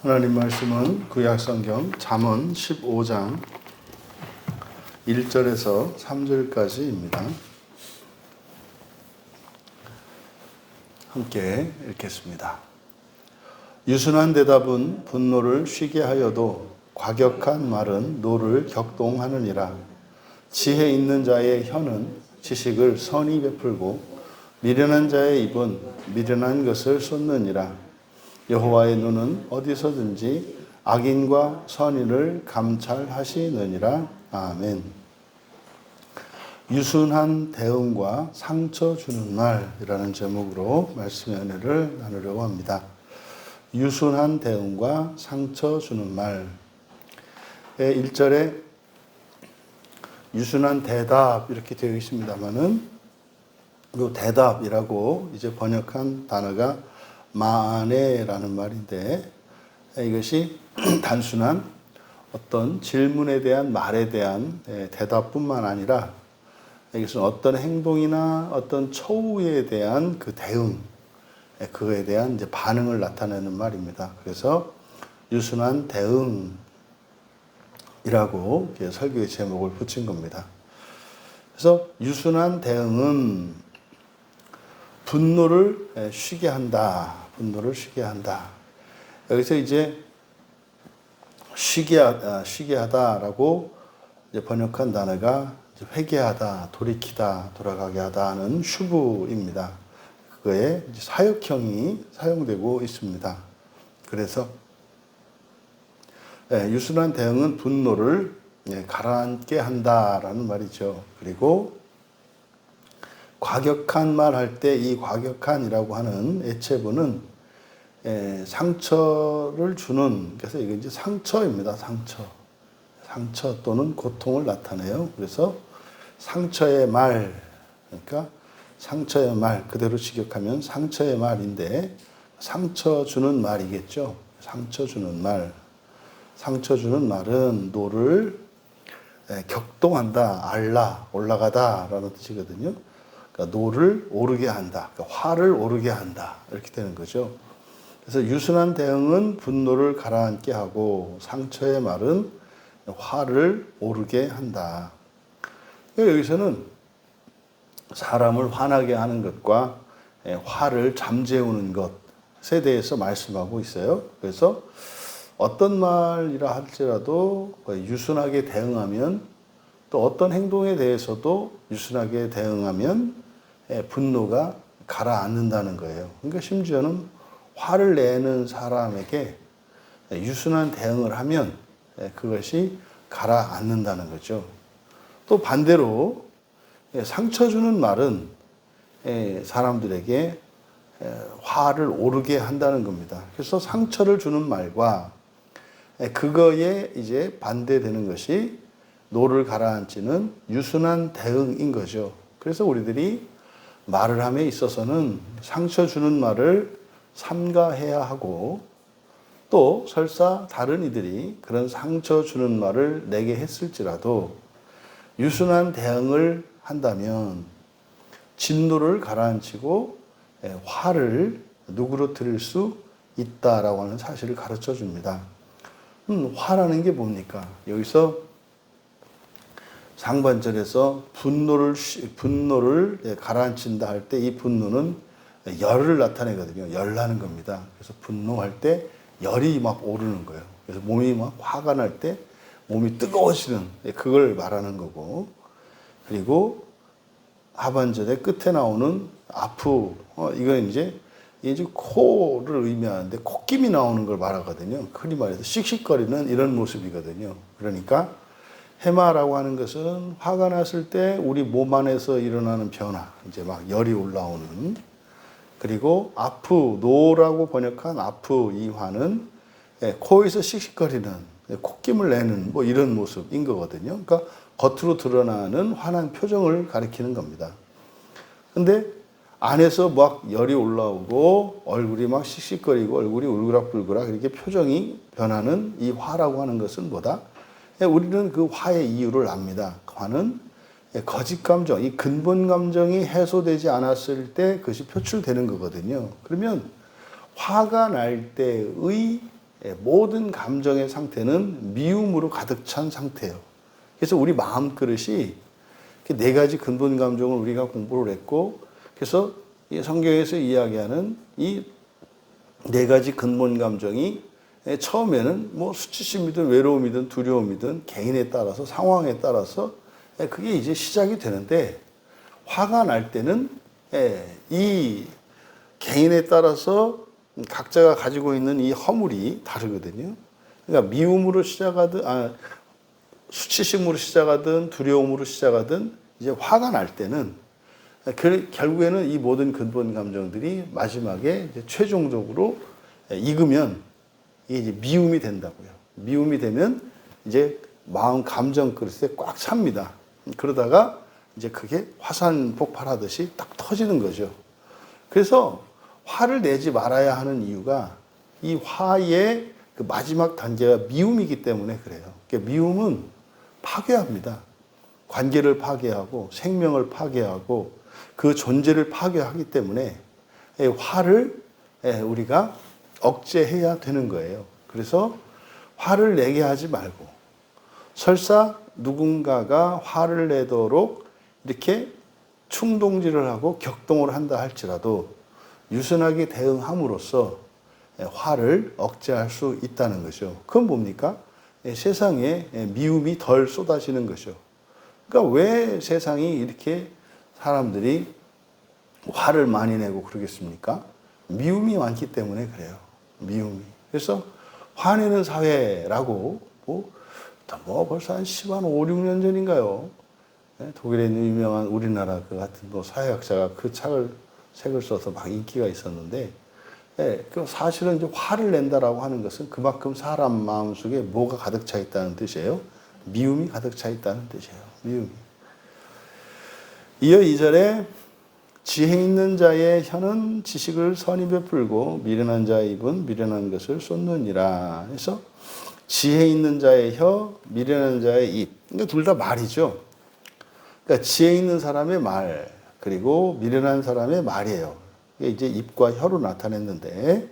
하나님 말씀은 구약성경 잠언 15장 1절에서 3절까지입니다. 함께 읽겠습니다. 유순한 대답은 분노를 쉬게 하여도 과격한 말은 노를 격동하느니라. 지혜 있는 자의 혀는 지식을 선히 베풀고 미련한 자의 입은 미련한 것을 쏟느니라. 여호와의 눈은 어디서든지 악인과 선인을 감찰하시느니라. 아멘. 유순한 대응과 상처 주는 말이라는 제목으로 말씀의 은혜를 나누려고 합니다. 유순한 대응과 상처 주는 말. 1절에 유순한 대답 이렇게 되어 있습니다만은 이 대답이라고 이제 번역한 단어가 마아네라는 말인데, 이것이 단순한 어떤 질문에 대한 말에 대한 대답뿐만 아니라 이것은 어떤 행동이나 어떤 처우에 대한 그 대응, 그거에 대한 이제 반응을 나타내는 말입니다. 그래서 유순한 대응이라고 설교의 제목을 붙인 겁니다. 그래서 유순한 대응은 분노를 쉬게 한다. 분노를 쉬게 한다. 여기서 이제 쉬게 하다라고 이제 번역한 단어가 회개하다, 돌이키다, 돌아가게 하다는 슈브입니다. 그거에 사역형이 사용되고 있습니다. 그래서 유순한 대응은 분노를 가라앉게 한다라는 말이죠. 그리고 과격한 말 할 때 이 과격한이라고 하는 애체부는 상처를 주는, 그래서 이게 이제 상처입니다. 상처 또는 고통을 나타내요. 그래서 상처의 말, 그러니까 상처의 말, 그대로 직역하면 상처의 말인데 상처 주는 말이겠죠. 상처 주는 말. 상처 주는 말은 노를 격동한다, 알라, 올라가다 라는 뜻이거든요. 그러니까 노를 오르게 한다. 그러니까 화를 오르게 한다. 이렇게 되는 거죠. 그래서 유순한 대응은 분노를 가라앉게 하고 상처의 말은 화를 오르게 한다. 그러니까 여기서는 사람을 화나게 하는 것과 화를 잠재우는 것에 대해서 말씀하고 있어요. 그래서 어떤 말이라 할지라도 유순하게 대응하면, 또 어떤 행동에 대해서도 유순하게 대응하면 분노가 가라앉는다는 거예요. 그러니까 심지어는 화를 내는 사람에게 유순한 대응을 하면 그것이 가라앉는다는 거죠. 또 반대로 상처 주는 말은 사람들에게 화를 오르게 한다는 겁니다. 그래서 상처를 주는 말과 그거에 이제 반대되는 것이 노를 가라앉히는 유순한 대응인 거죠. 그래서 우리들이 말을 함에 있어서는 상처 주는 말을 삼가해야 하고, 또 설사 다른 이들이 그런 상처 주는 말을 내게 했을지라도 유순한 대응을 한다면 진노를 가라앉히고 화를 누그러뜨릴 수 있다라고 하는 사실을 가르쳐 줍니다. 화라는 게 뭡니까? 여기서 상반절에서 분노를 가라앉힌다 할 때 이 분노는 열을 나타내거든요. 열나는 겁니다. 그래서 분노할 때 열이 막 오르는 거예요. 그래서 몸이 막 화가 날 때 몸이 뜨거워지는, 그걸 말하는 거고, 그리고 하반절에 끝에 나오는 이건 이제 코를 의미하는데 콧김이 나오는 걸 말하거든요. 흔히 말해서 씩씩거리는 이런 모습이거든요. 그러니까 해마라고 하는 것은 화가 났을 때 우리 몸 안에서 일어나는 변화, 이제 막 열이 올라오는, 그리고 노라고 번역한 이 화는 코에서 씩씩거리는, 콧김을 내는 뭐 이런 모습인 거거든요. 그러니까 겉으로 드러나는 화난 표정을 가리키는 겁니다. 근데 안에서 막 열이 올라오고 얼굴이 막 씩씩거리고 얼굴이 울그락불그락 이렇게 표정이 변하는 이 화라고 하는 것은 뭐다? 우리는 그 화의 이유를 압니다. 화는 거짓 감정, 이 근본 감정이 해소되지 않았을 때 그것이 표출되는 거거든요. 그러면 화가 날 때의 모든 감정의 상태는 미움으로 가득 찬 상태예요. 그래서 우리 마음 그릇이 네 가지 근본 감정을 우리가 공부를 했고, 그래서 성경에서 이야기하는 이 네 가지 근본 감정이 처음에는 뭐 수치심이든 외로움이든 두려움이든 개인에 따라서 상황에 따라서 그게 이제 시작이 되는데, 화가 날 때는 이 개인에 따라서 각자가 가지고 있는 이 허물이 다르거든요. 그러니까 미움으로 시작하든 수치심으로 시작하든 두려움으로 시작하든 이제 화가 날 때는 결국에는 이 모든 근본 감정들이 마지막에 이제 최종적으로 익으면 이게 이제 미움이 된다고요. 미움이 되면 이제 마음 감정 그릇에 꽉 찹니다. 그러다가 이제 그게 화산 폭발하듯이 딱 터지는 거죠. 그래서 화를 내지 말아야 하는 이유가 이 화의 그 마지막 단계가 미움이기 때문에 그래요. 그러니까 미움은 파괴합니다. 관계를 파괴하고 생명을 파괴하고 그 존재를 파괴하기 때문에 화를 우리가 억제해야 되는 거예요. 그래서 화를 내게 하지 말고, 설사 누군가가 화를 내도록 이렇게 충동질을 하고 격동을 한다 할지라도 유순하게 대응함으로써 화를 억제할 수 있다는 거죠. 그건 뭡니까? 세상에 미움이 덜 쏟아지는 거죠. 그러니까 왜 세상이 이렇게 사람들이 화를 많이 내고 그러겠습니까? 미움이 많기 때문에 그래요. 미움이. 그래서 화내는 사회라고 벌써 한 5, 6년 전인가요? 독일에 있는 유명한 우리나라 그 같은 사회학자가 그 책을 써서 막 인기가 있었는데, 그 사실은 이제 화를 낸다라고 하는 것은 그만큼 사람 마음속에 뭐가 가득 차 있다는 뜻이에요? 미움이 가득 차 있다는 뜻이에요. 미움이. 이어 2절에 지혜 있는 자의 혀는 지식을 선히 베풀고 미련한 자의 입은 미련한 것을 쏟느니라. 그래서 지혜 있는 자의 혀, 미련한 자의 입. 그러니까 둘 다 말이죠. 그러니까 지혜 있는 사람의 말, 그리고 미련한 사람의 말이에요. 이게 이제 입과 혀로 나타냈는데,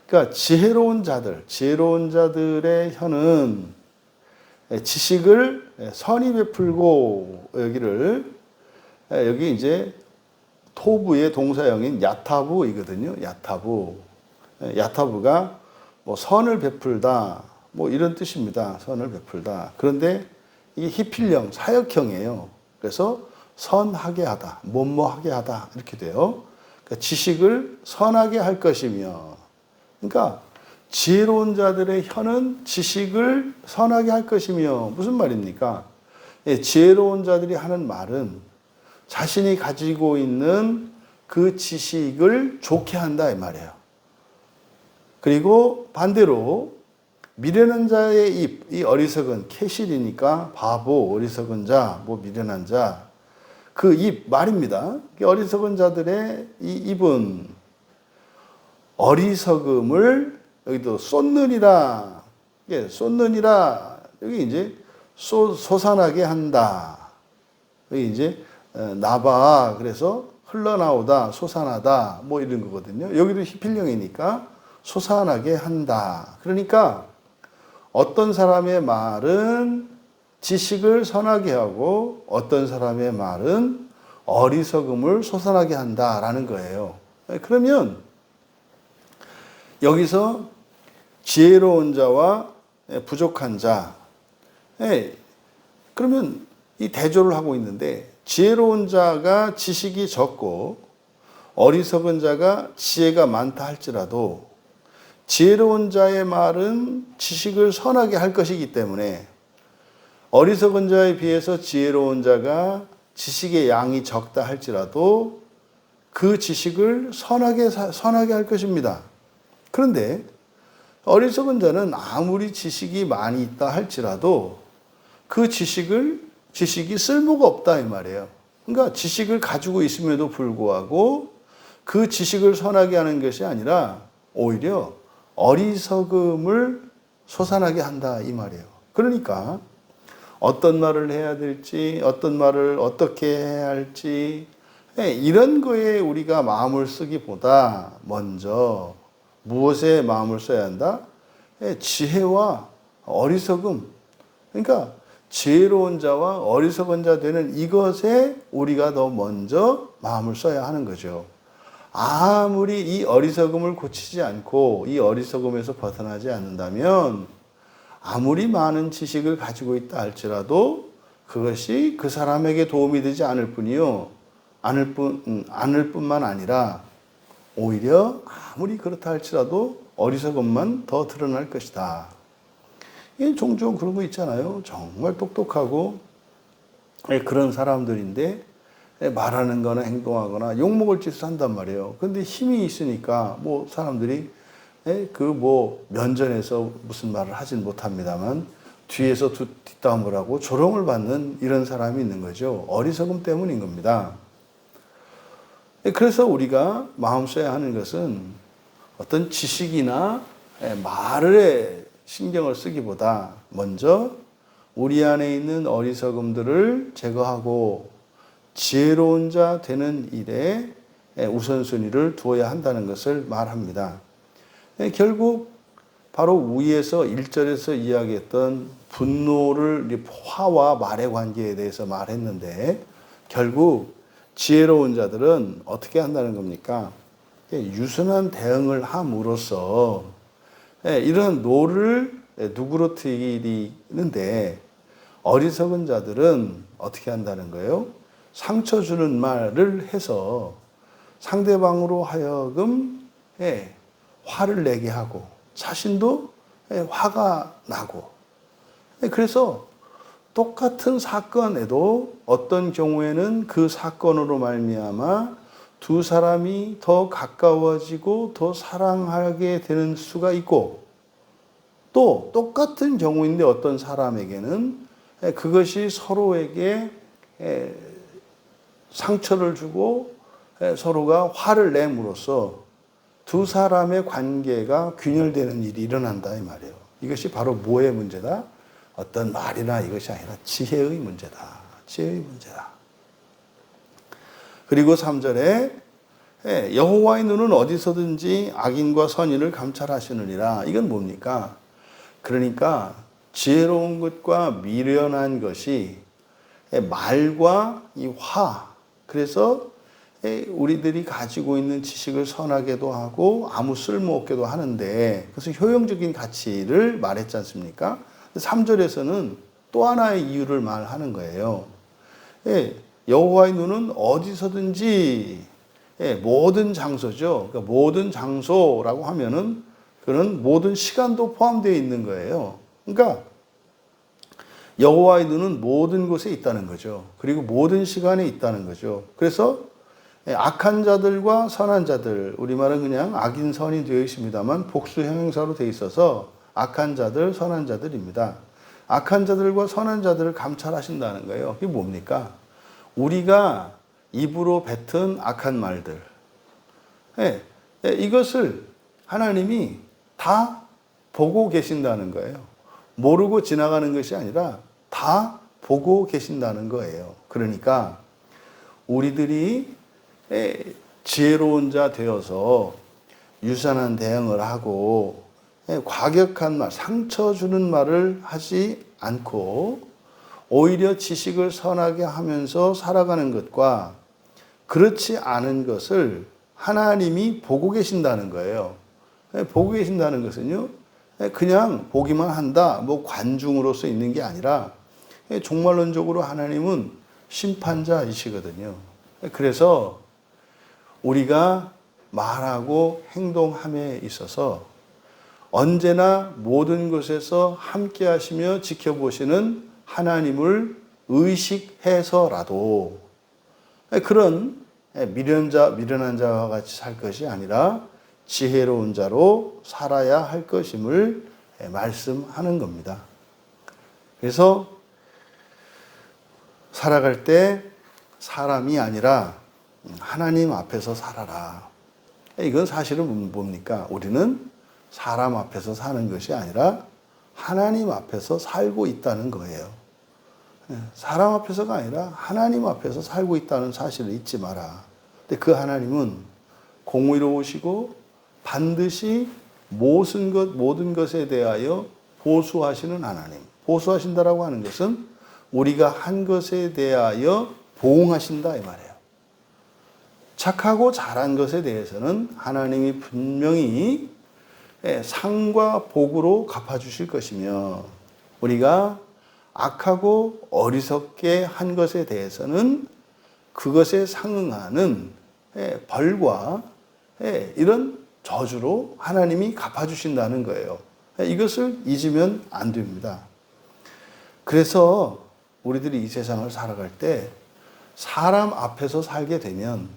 그러니까 지혜로운 자들의 혀는 지식을 선히 베풀고, 여기 이제 토부의 동사형인 야타부이거든요. 야타부가 뭐 선을 베풀다, 뭐 이런 뜻입니다. 선을 베풀다. 그런데 이게 히필령, 사역형이에요. 그래서 선하게 하다, 뭐뭐하게 하다 이렇게 돼요. 그러니까 지식을 선하게 할 것이며, 그러니까 지혜로운 자들의 혀는 지식을 선하게 할 것이며, 무슨 말입니까? 지혜로운 자들이 하는 말은 자신이 가지고 있는 그 지식을 좋게 한다 이 말이에요. 그리고 반대로 미련한 자의 입, 이 어리석은 캐실이니까 바보, 어리석은 자, 뭐 미련한 자, 그 입 말입니다. 어리석은 자들의 이 입은 어리석음을 여기도 쏟느니라, 여기 이제 솟아나게 한다. 여기 이제 나바, 그래서 흘러나오다, 솟아나다, 뭐 이런 거거든요. 여기도 히필령이니까 솟아나게 한다. 그러니까 어떤 사람의 말은 지식을 선하게 하고 어떤 사람의 말은 어리석음을 솟아나게 한다라는 거예요. 그러면 여기서 지혜로운 자와 부족한 자, 그러면 이 대조를 하고 있는데, 지혜로운 자가 지식이 적고 어리석은 자가 지혜가 많다 할지라도 지혜로운 자의 말은 지식을 선하게 할 것이기 때문에 어리석은 자에 비해서 지혜로운 자가 지식의 양이 적다 할지라도 그 지식을 선하게 할 것입니다. 그런데 어리석은 자는 아무리 지식이 많이 있다 할지라도 그 지식이 쓸모가 없다 이 말이에요. 그러니까 지식을 가지고 있음에도 불구하고 그 지식을 선하게 하는 것이 아니라 오히려 어리석음을 솟아나게 한다 이 말이에요. 그러니까 어떤 말을 해야 될지, 어떤 말을 어떻게 해야 할지, 이런 거에 우리가 마음을 쓰기보다 먼저 무엇에 마음을 써야 한다? 지혜와 어리석음, 그러니까 지혜로운 자와 어리석은 자 되는 이것에 우리가 더 먼저 마음을 써야 하는 거죠. 아무리 이 어리석음을 고치지 않고 이 어리석음에서 벗어나지 않는다면 아무리 많은 지식을 가지고 있다 할지라도 그것이 그 사람에게 도움이 되지 않을 뿐만 아니라 오히려 아무리 그렇다 할지라도 어리석음만 더 드러날 것이다. 종종 그런 거 있잖아요. 정말 똑똑하고 그런 사람들인데 말하는 거나 행동하거나 욕먹을 짓을 한단 말이에요. 근데 힘이 있으니까 뭐 사람들이 면전에서 무슨 말을 하진 못합니다만 뒤에서 뒷담을 하고 조롱을 받는 이런 사람이 있는 거죠. 어리석음 때문인 겁니다. 그래서 우리가 마음 써야 하는 것은 어떤 지식이나 말에 신경을 쓰기보다 먼저 우리 안에 있는 어리석음들을 제거하고 지혜로운 자 되는 일에 우선순위를 두어야 한다는 것을 말합니다. 결국 바로 위에서 1절에서 이야기했던 분노를 화와 말의 관계에 대해서 말했는데 결국 지혜로운 자들은 어떻게 한다는 겁니까? 유순한 대응을 함으로써 이런 노를 누그러뜨리는데 어리석은 자들은 어떻게 한다는 거예요? 상처 주는 말을 해서 상대방으로 하여금 화를 내게 하고 자신도 화가 나고 그래서 똑같은 사건에도 어떤 경우에는 그 사건으로 말미암아 두 사람이 더 가까워지고 더 사랑하게 되는 수가 있고 또 똑같은 경우인데 어떤 사람에게는 그것이 서로에게 상처를 주고 서로가 화를 내므로써 두 사람의 관계가 균열되는 일이 일어난다 이 말이에요. 이것이 바로 뭐의 문제다? 어떤 말이나 이것이 아니라 지혜의 문제다. 지혜의 문제다. 그리고 3절에 여호와의 눈은 어디서든지 악인과 선인을 감찰하시느니라. 이건 뭡니까? 그러니까 지혜로운 것과 미련한 것이 말과 이 화, 그래서 우리들이 가지고 있는 지식을 선하게도 하고 아무 쓸모없게도 하는데 그래서 효용적인 가치를 말했지 않습니까? 3절에서는 또 하나의 이유를 말하는 거예요. 여호와의 눈은 어디서든지 모든 장소죠. 그러니까 모든 장소라고 하면은 그는 모든 시간도 포함되어 있는 거예요. 그러니까 여호와의 눈은 모든 곳에 있다는 거죠. 그리고 모든 시간에 있다는 거죠. 그래서 악한 자들과 선한 자들, 우리말은 그냥 악인 선이 되어 있습니다만 복수 형용사로 되어 있어서 악한 자들, 선한 자들입니다. 악한 자들과 선한 자들을 감찰하신다는 거예요. 이게 뭡니까? 우리가 입으로 뱉은 악한 말들, 이것을 하나님이 다 보고 계신다는 거예요. 모르고 지나가는 것이 아니라 다 보고 계신다는 거예요. 그러니까 우리들이 지혜로운 자 되어서 유선한 대응을 하고 과격한 말, 상처 주는 말을 하지 않고 오히려 지식을 선하게 하면서 살아가는 것과 그렇지 않은 것을 하나님이 보고 계신다는 거예요. 보고 계신다는 것은요, 그냥 보기만 한다, 뭐 관중으로서 있는 게 아니라 종말론적으로 하나님은 심판자이시거든요. 그래서 우리가 말하고 행동함에 있어서 언제나 모든 것에서 함께 하시며 지켜보시는 하나님을 의식해서라도 그런 미련한 자와 같이 살 것이 아니라 지혜로운 자로 살아야 할 것임을 말씀하는 겁니다. 그래서 살아갈 때 사람이 아니라 하나님 앞에서 살아라. 이건 사실은 뭡니까? 우리는 사람 앞에서 사는 것이 아니라 하나님 앞에서 살고 있다는 거예요. 사람 앞에서가 아니라 하나님 앞에서 살고 있다는 사실을 잊지 마라. 근데 그 하나님은 공의로우시고 반드시 모든 것에 대하여 보수하시는 하나님. 보수하신다라고 하는 것은 우리가 한 것에 대하여 보응하신다 이 말이에요. 착하고 잘한 것에 대해서는 하나님이 분명히 상과 복으로 갚아주실 것이며, 우리가 악하고 어리석게 한 것에 대해서는 그것에 상응하는 벌과 이런 저주로 하나님이 갚아주신다는 거예요. 이것을 잊으면 안 됩니다. 그래서 우리들이 이 세상을 살아갈 때 사람 앞에서 살게 되면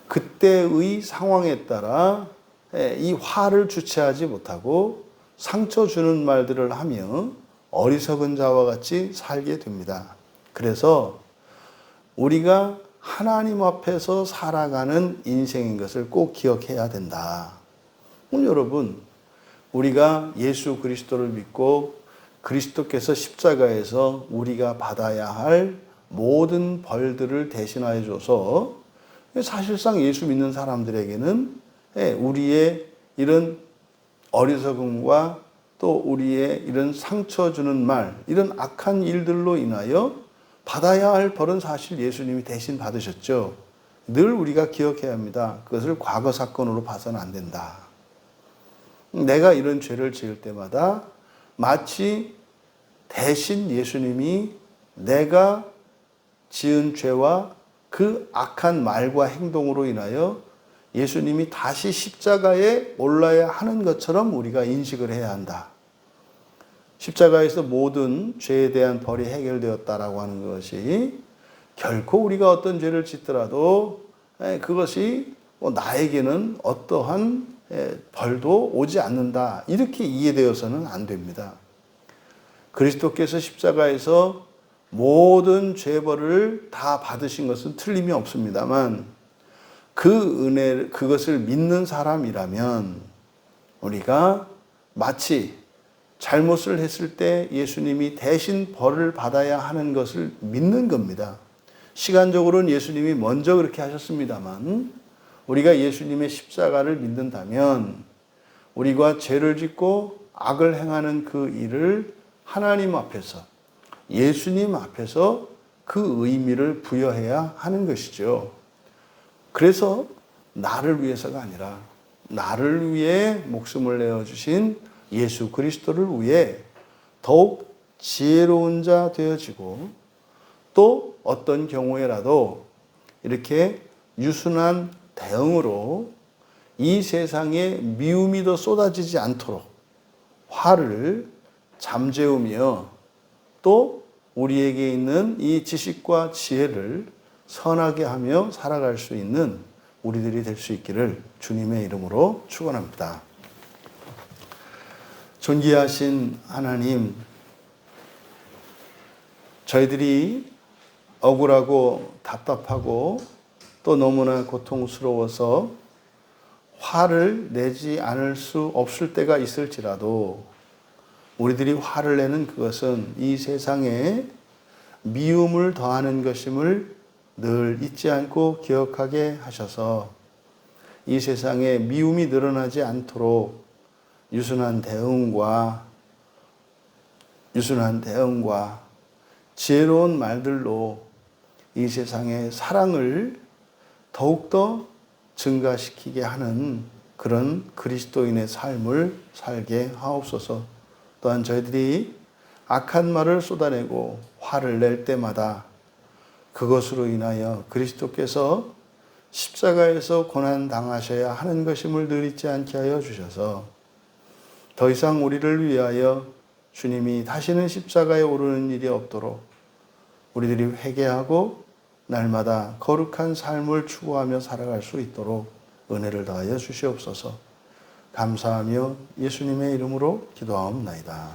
그때의 상황에 따라 이 화를 주체하지 못하고 상처 주는 말들을 하며 어리석은 자와 같이 살게 됩니다. 그래서 우리가 하나님 앞에서 살아가는 인생인 것을 꼭 기억해야 된다. 여러분, 우리가 예수 그리스도를 믿고 그리스도께서 십자가에서 우리가 받아야 할 모든 벌들을 대신하여 줘서 사실상 예수 믿는 사람들에게는 우리의 이런 어리석음과 또 우리의 이런 상처 주는 말, 이런 악한 일들로 인하여 받아야 할 벌은 사실 예수님이 대신 받으셨죠. 늘 우리가 기억해야 합니다. 그것을 과거 사건으로 봐서는 안 된다. 내가 이런 죄를 지을 때마다 마치 대신 예수님이 내가 지은 죄와 그 악한 말과 행동으로 인하여 예수님이 다시 십자가에 올라야 하는 것처럼 우리가 인식을 해야 한다. 십자가에서 모든 죄에 대한 벌이 해결되었다라고 하는 것이 결코 우리가 어떤 죄를 짓더라도 그것이 나에게는 어떠한 벌도 오지 않는다. 이렇게 이해되어서는 안 됩니다. 그리스도께서 십자가에서 모든 죄벌을 다 받으신 것은 틀림이 없습니다만 그것을 믿는 사람이라면 우리가 마치 잘못을 했을 때 예수님이 대신 벌을 받아야 하는 것을 믿는 겁니다. 시간적으로는 예수님이 먼저 그렇게 하셨습니다만 우리가 예수님의 십자가를 믿는다면 우리가 죄를 짓고 악을 행하는 그 일을 하나님 앞에서, 예수님 앞에서 그 의미를 부여해야 하는 것이죠. 그래서 나를 위해서가 아니라 나를 위해 목숨을 내어주신 예수 그리스도를 위해 더욱 지혜로운 자 되어지고, 또 어떤 경우에라도 이렇게 유순한 대응으로 이 세상에 미움이 더 쏟아지지 않도록 화를 잠재우며 또 우리에게 있는 이 지식과 지혜를 선하게 하며 살아갈 수 있는 우리들이 될 수 있기를 주님의 이름으로 축원합니다. 존귀하신 하나님, 저희들이 억울하고 답답하고 또 너무나 고통스러워서 화를 내지 않을 수 없을 때가 있을지라도 우리들이 화를 내는 그것은 이 세상에 미움을 더하는 것임을 늘 잊지 않고 기억하게 하셔서 이 세상에 미움이 늘어나지 않도록 유순한 대응과 지혜로운 말들로 이 세상의 사랑을 더욱더 증가시키게 하는 그런 그리스도인의 삶을 살게 하옵소서. 또한 저희들이 악한 말을 쏟아내고 화를 낼 때마다 그것으로 인하여 그리스도께서 십자가에서 고난 당하셔야 하는 것임을 늘 잊지 않게 하여 주셔서 더 이상 우리를 위하여 주님이 다시는 십자가에 오르는 일이 없도록 우리들이 회개하고 날마다 거룩한 삶을 추구하며 살아갈 수 있도록 은혜를 더하여 주시옵소서. 감사하며 예수님의 이름으로 기도하옵나이다.